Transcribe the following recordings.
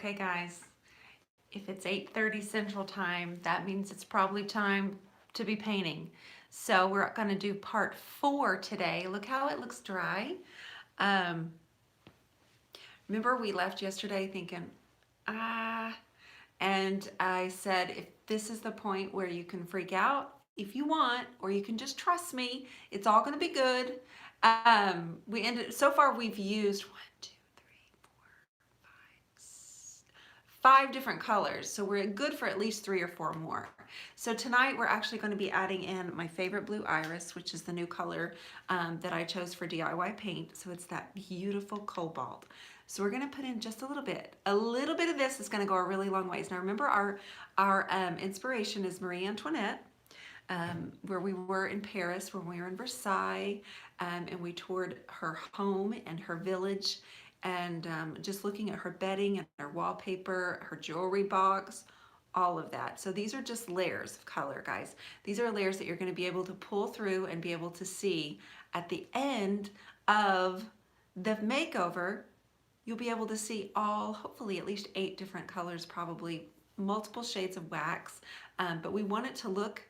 Okay, guys, if it's 8:30 Central Time, that means it's probably time to be painting. So we're going to do part 4 today. Look how it looks dry. Um, Remember we left yesterday thinking, and I said, if this is the point where you can freak out if you want, or you can just trust me, it's all going to be good. So far we've used 5 different colors, so we're good for at least 3 or 4 more. So tonight we're actually going to be adding in my favorite blue iris, which is the new color that I chose for DIY paint. So it's that beautiful cobalt. So we're going to put in just a little bit. A little bit of this is going to go a really long ways. Now remember, our inspiration is Marie Antoinette, where we were in Paris, when we were in Versailles, and we toured her home and her village, and just looking at her bedding and her wallpaper, her jewelry box, all of that. So these are just layers of color, guys. These are layers that you're going to be able to pull through and be able to see at the end of the makeover. You'll be able to see all, hopefully at least 8 different colors, probably multiple shades of wax, but we want it to look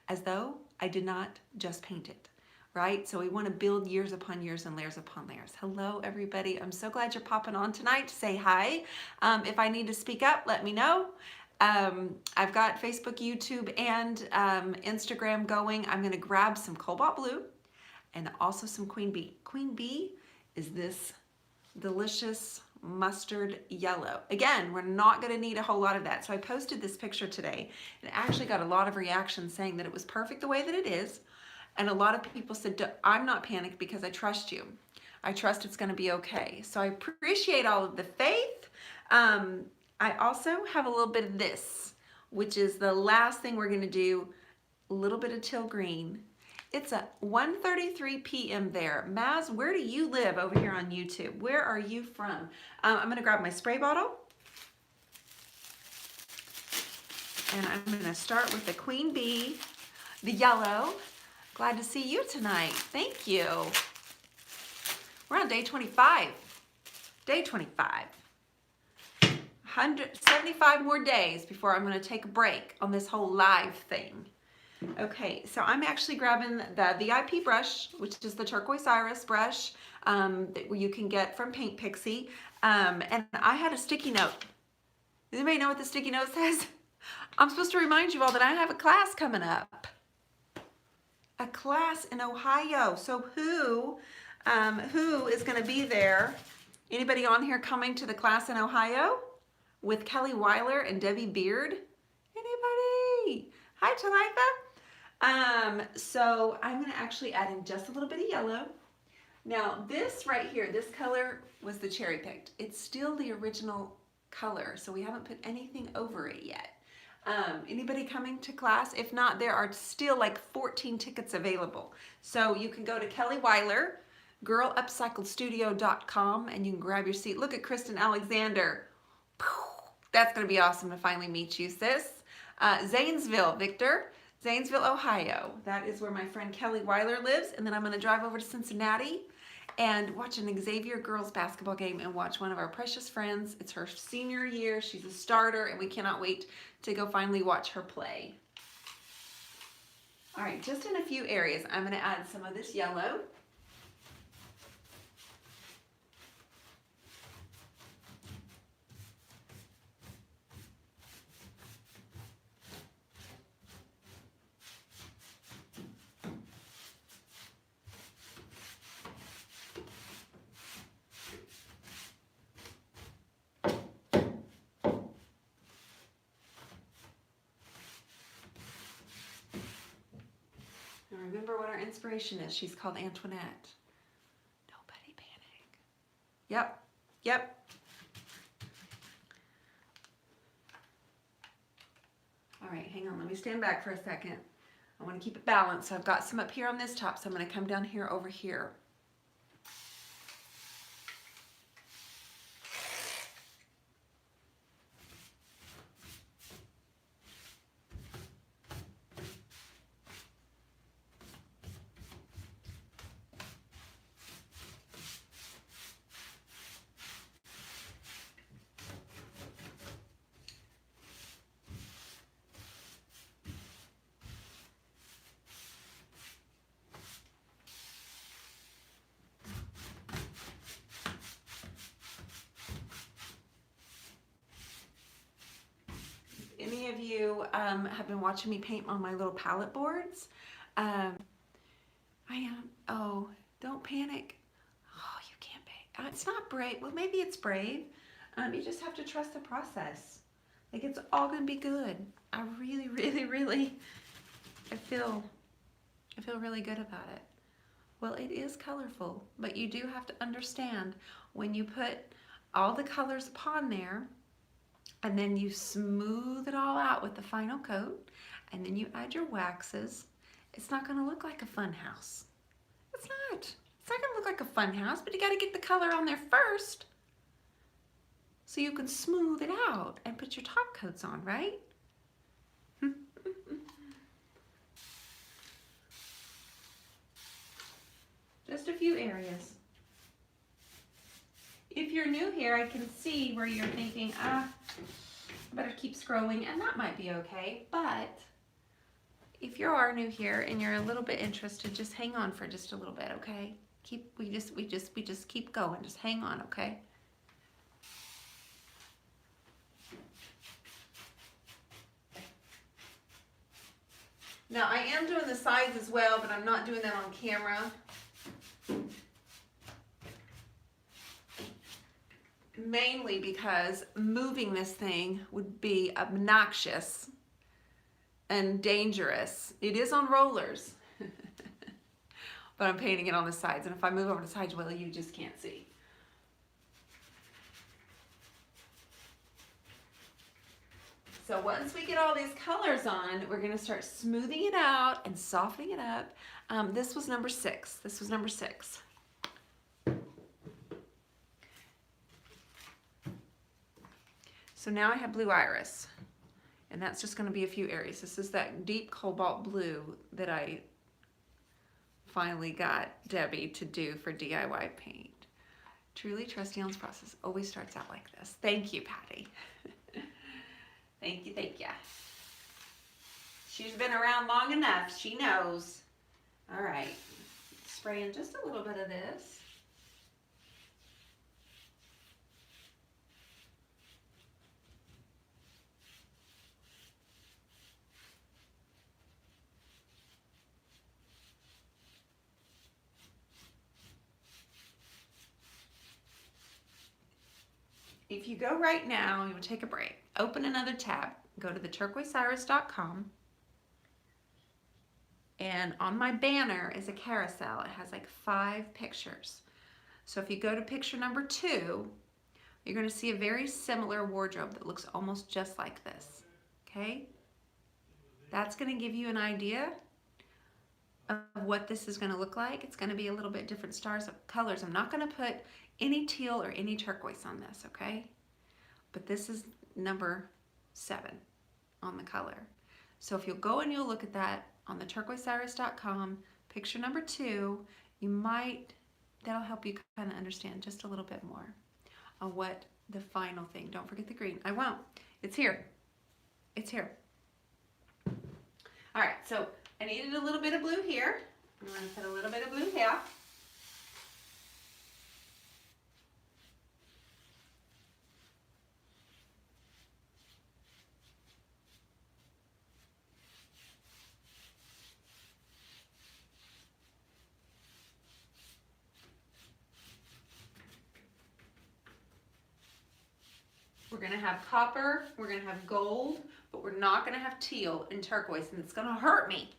as though I did not just paint it. Right? So we want to build years upon years and layers upon layers. Hello, everybody. I'm so glad you're popping on tonight to say hi. If I need to speak up, let me know. I've got Facebook, YouTube, and Instagram going. I'm going to grab some cobalt blue and also some queen bee. Queen bee is this delicious mustard yellow. Again, we're not going to need a whole lot of that. So I posted this picture today and actually got a lot of reactions saying that it was perfect the way that it is. And a lot of people said, I'm not panicked because I trust you. I trust it's going to be okay. So I appreciate all of the faith. I also have a little bit of this, which is the last thing we're going to do, a little bit of teal green. It's a 1:33 p.m. there. Maz, where do you live over here on YouTube? Where are you from? I'm going to grab my spray bottle. And I'm going to start with the queen bee, the yellow. Glad to see you tonight. Thank you. We're on day 25. Day 25. 175 more days before I'm going to take a break on this whole live thing. Okay, so I'm actually grabbing the VIP brush, which is the turquoise iris brush that you can get from Paint Pixie. And I had a sticky note. Does anybody know what the sticky note says? I'm supposed to remind you all that I have a class coming up. A class in Ohio. So who is going to be there? Anybody on here coming to the class in Ohio with Kelly Weiler and Debi Beard? Anybody? Hi, Talitha. So I'm going to actually add in just a little bit of yellow. Now this right here, this color was the cherry picked. It's still the original color, so we haven't put anything over it yet. Anybody coming to class? If not, there are still like 14 tickets available. So you can go to Kelly Weiler, girlupcycledstudio.com, and you can grab your seat. Look at Kristen Alexander. That's going to be awesome to finally meet you, sis. Zanesville, Victor. Zanesville, Ohio. That is where my friend Kelly Weiler lives. And then I'm going to drive over to Cincinnati and watch an Xavier girls basketball game and watch one of our precious friends. It's her senior year. She's a starter, and we cannot wait to go finally watch her play. All right, just in a few areas, I'm going to add some of this yellow. Remember what our inspiration is. She's called Antoinette. Nobody panic. Yep. All right, hang on. Let me stand back for a second. I want to keep it balanced. So I've got some up here on this top, so I'm going to come down here over here. you have been watching me paint on my little palette boards. I am, oh, don't panic. Oh, you can't paint. It's not brave. Well, maybe it's brave. You just have to trust the process. Like, it's all gonna be good. I really, really, really, I feel really good about it. Well, it is colorful, but you do have to understand when you put all the colors upon there and then you smooth it all out with the final coat and then you add your waxes, it's not gonna look like a fun house. It's not. It's not gonna look like a fun house, but you gotta get the color on there first so you can smooth it out and put your top coats on, right? Just a few areas. If you're new here, I can see where you're thinking, I better keep scrolling, and that might be okay. But if you are new here and you're a little bit interested, just hang on for just a little bit, okay? We just keep going. Just hang on, okay? Now I am doing the sides as well, but I'm not doing that on camera. Mainly because moving this thing would be obnoxious and dangerous. It is on rollers, but I'm painting it on the sides. And if I move over the sides, well, you just can't see. So once we get all these colors on, we're gonna start smoothing it out and softening it up. This was number 6. This was number 6. So now I have blue iris, and that's just gonna be a few areas. This is that deep cobalt blue that I finally got Debbie to do for DIY paint. Truly trust Dionne's process always starts out like this. Thank you, Patty. Thank you, thank you. She's been around long enough, she knows. All right, spray in just a little bit of this. If you go right now, you will take a break, open another tab, go to the turquoiseiris.com, and on my banner is a carousel. It has like 5 pictures. So if you go to picture number 2, you're going to see a very similar wardrobe that looks almost just like this, okay? That's going to give you an idea of what this is going to look like. It's going to be a little bit different stars of colors. I'm not going to put any teal or any turquoise on this, okay? But this is number 7 on the color. So if you'll go and you'll look at that on the turquoiseiris.com, picture number 2, that'll help you kind of understand just a little bit more on what the final thing. Don't forget the green. I won't. It's here. It's here. All right, so I needed a little bit of blue here. I'm going to put a little bit of blue here. We're going to have copper, we're going to have gold, but we're not going to have teal and turquoise, and it's going to hurt me.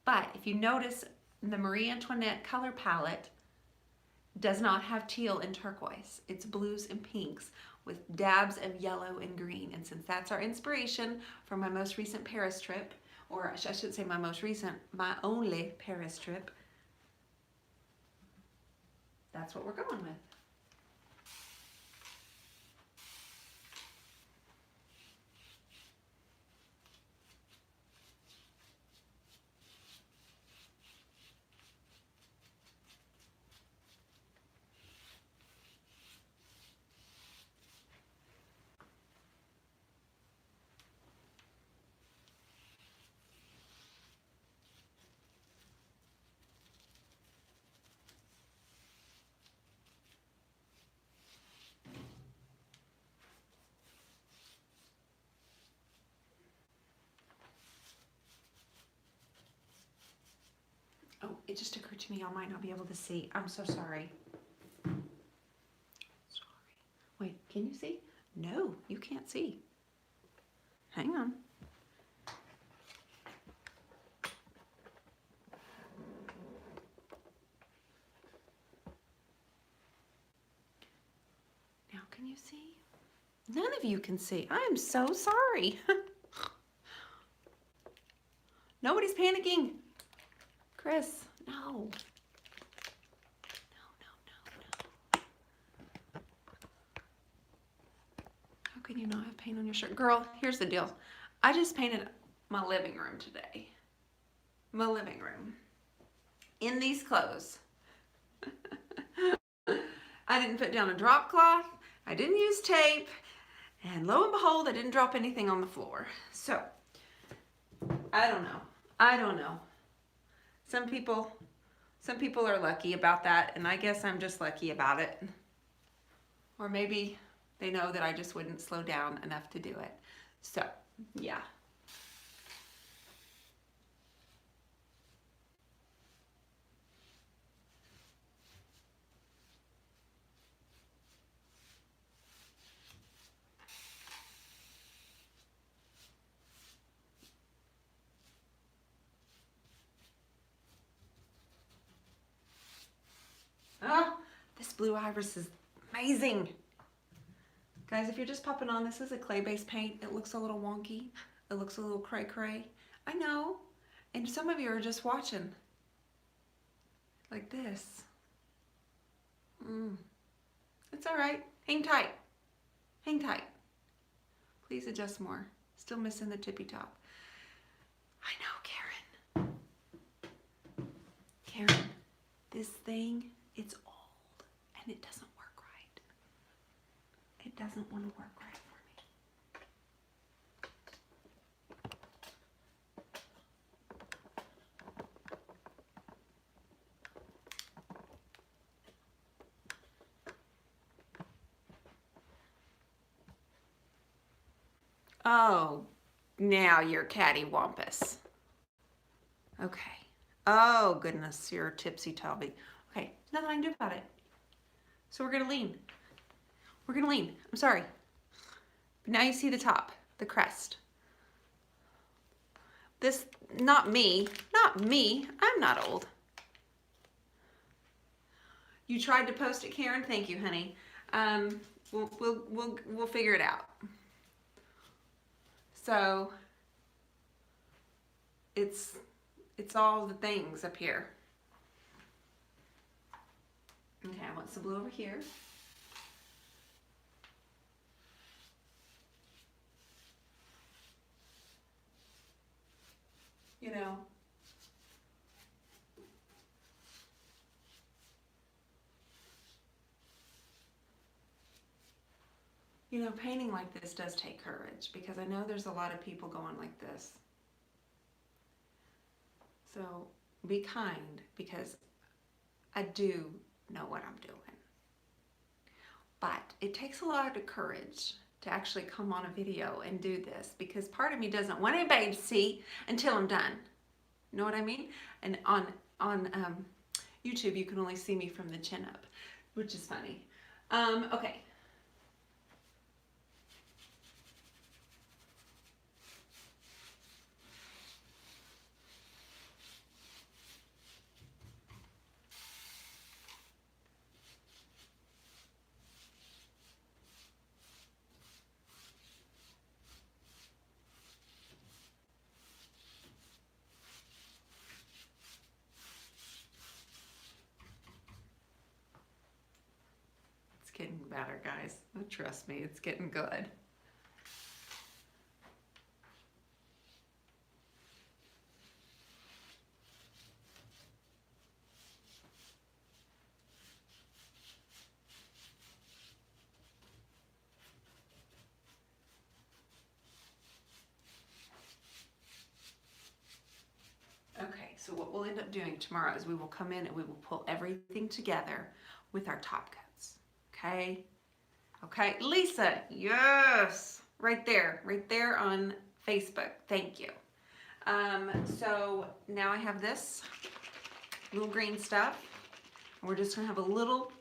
But if you notice, the Marie Antoinette color palette does not have teal and turquoise. It's blues and pinks with dabs of yellow and green. And since that's our inspiration for my most recent Paris trip, or I should say my most recent, my only Paris trip, that's what we're going with. It just occurred to me I might not be able to see. I'm so sorry. Sorry. Wait, can you see? No, you can't see. Hang on. Now can you see? None of you can see. I'm so sorry. Nobody's panicking. Chris, no. No. How can you not have paint on your shirt? Girl, here's the deal. I just painted my living room today. My living room. In these clothes. I didn't put down a drop cloth. I didn't use tape. And lo and behold, I didn't drop anything on the floor. So, I don't know. I don't know. Some people are lucky about that, and I guess I'm just lucky about it. Or maybe they know that I just wouldn't slow down enough to do it. So, yeah. Ah, this blue iris is amazing. Guys, if you're just popping on, this is a clay-based paint. It looks a little wonky. It looks a little cray-cray. I know. And some of you are just watching. Like this. It's all right. Hang tight. Hang tight. Please adjust more. Still missing the tippy top. I know, Karen. Karen, this thing, it's old and it doesn't work right. It doesn't want to work right for me. Oh, now you're cattywampus. Okay. Oh, goodness, you're tipsy-tobby. Okay, nothing I can do about it. So we're gonna lean. We're gonna lean. I'm sorry. But now you see the top, the crest. This, not me. I'm not old. You tried to post it, Karen? Thank you, honey. We'll figure it out. So it's all the things up here. Okay, I want some blue over here. You know, painting like this does take courage, because I know there's a lot of people going like this. So be kind, because I do know what I'm doing. But it takes a lot of courage to actually come on a video and do this, because part of me doesn't want anybody to see until I'm done. You know what I mean? And on YouTube, you can only see me from the chin up, which is funny. Okay. Getting better, guys. Oh, trust me, it's getting good. Okay, so what we'll end up doing tomorrow is we will come in and we will pull everything together with our top coats. Okay? Okay, Lisa, yes, right there on Facebook. Thank you. So now I have this little green stuff. And we're just gonna have a little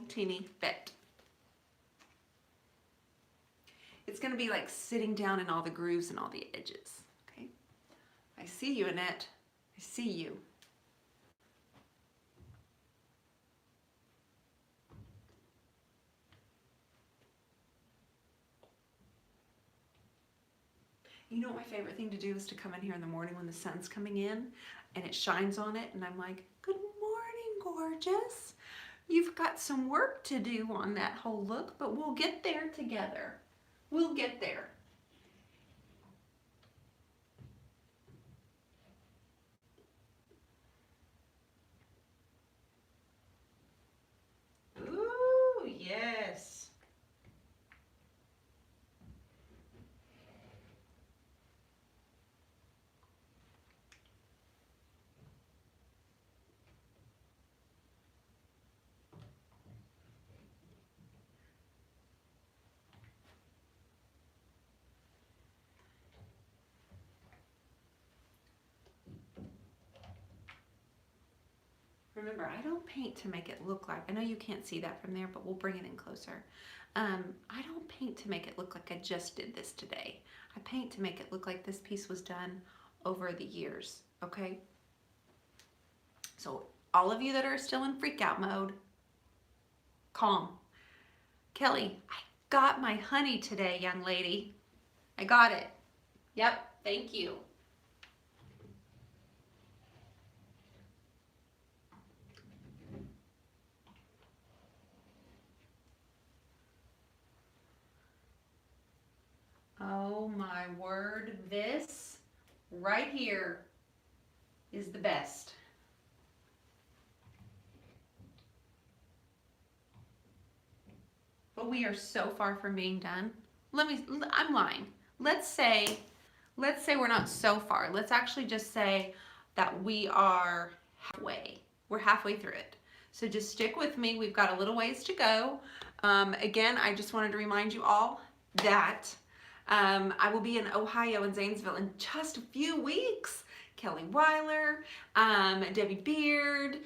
teeny bit. It's gonna be like sitting down in all the grooves and all the edges, okay? I see you, Annette. I see you. You know what my favorite thing to do is to come in here in the morning when the sun's coming in and it shines on it and I'm like, good morning, gorgeous. You've got some work to do on that whole look, but we'll get there together. We'll get there. Ooh, yes. Remember, I don't paint to make it look like, I know you can't see that from there, but we'll bring it in closer. I don't paint to make it look like I just did this today. I paint to make it look like this piece was done over the years, okay? So all of you that are still in freak out mode, calm. Kelly, I got my honey today, young lady. I got it. Yep, thank you. Oh my word, this right here is the best. But we are so far from being done. I'm lying. Let's say we're not so far. Let's actually just say that we are halfway. We're halfway through it. So just stick with me. We've got a little ways to go. Again, I just wanted to remind you all that I will be in Ohio and Zanesville in just a few weeks. Kelly Weiler, Debbie Beard,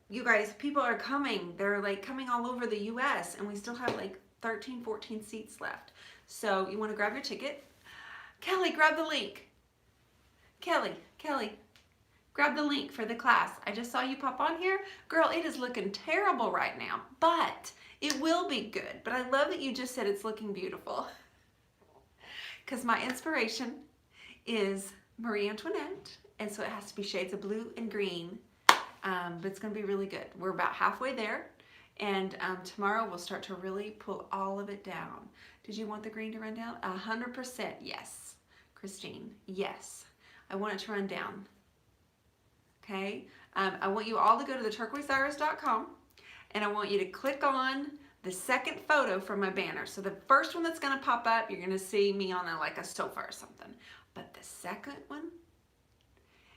you guys, people are coming. They're like coming all over the US and we still have like 13, 14 seats left. So you want to grab your ticket. Kelly, grab the link. Kelly, grab the link for the class. I just saw you pop on here. Girl, it is looking terrible right now, but it will be good. But I love that you just said it's looking beautiful. Because my inspiration is Marie Antoinette, and so it has to be shades of blue and green, but it's going to be really good. We're about halfway there, and tomorrow we'll start to really pull all of it down. Did you want the green to run down? 100% yes. Christine, yes. I want it to run down. Okay? I want you all to go to theturquoiseiris.com, and I want you to click on the second photo from my banner. So the first one that's gonna pop up, you're gonna see me on like a sofa or something. But the second one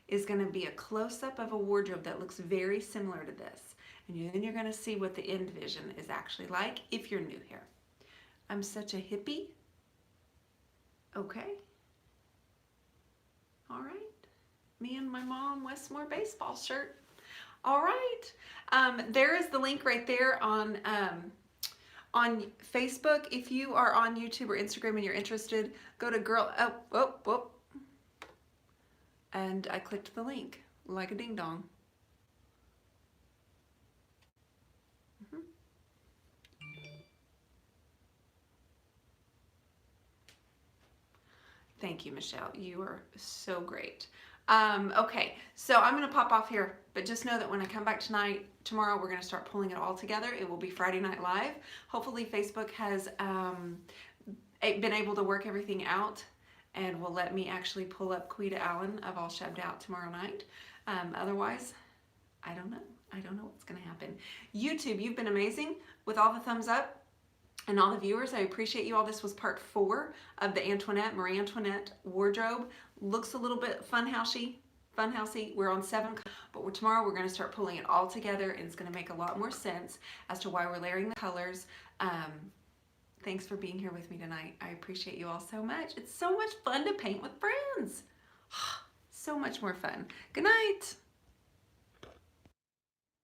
is gonna be a close-up of a wardrobe that looks very similar to this. And then you're gonna see what the end vision is actually like if you're new here. I'm such a hippie. Okay. All right. Me and my mom Westmore baseball shirt. All right. There is the link right there on Facebook. If you are on YouTube or Instagram and you're interested, go to and I clicked the link like a ding dong. Thank you, Michelle. You are so great. Okay, so I'm gonna pop off here, but just know that when I come back tomorrow, we're gonna start pulling it all together. It will be Friday Night Live. Hopefully Facebook has been able to work everything out and will let me actually pull up Quita Allen of All Shubbed Out tomorrow night. Otherwise, I don't know. I don't know what's gonna happen. YouTube, you've been amazing with all the thumbs up and all the viewers. I appreciate you all. This was part 4 of the Marie Antoinette wardrobe. Looks a little bit funhousey. We're on 7, but tomorrow we're going to start pulling it all together, and it's going to make a lot more sense as to why we're layering the colors. Thanks for being here with me tonight. I appreciate you all so much. It's so much fun to paint with friends. So much more fun. Good night.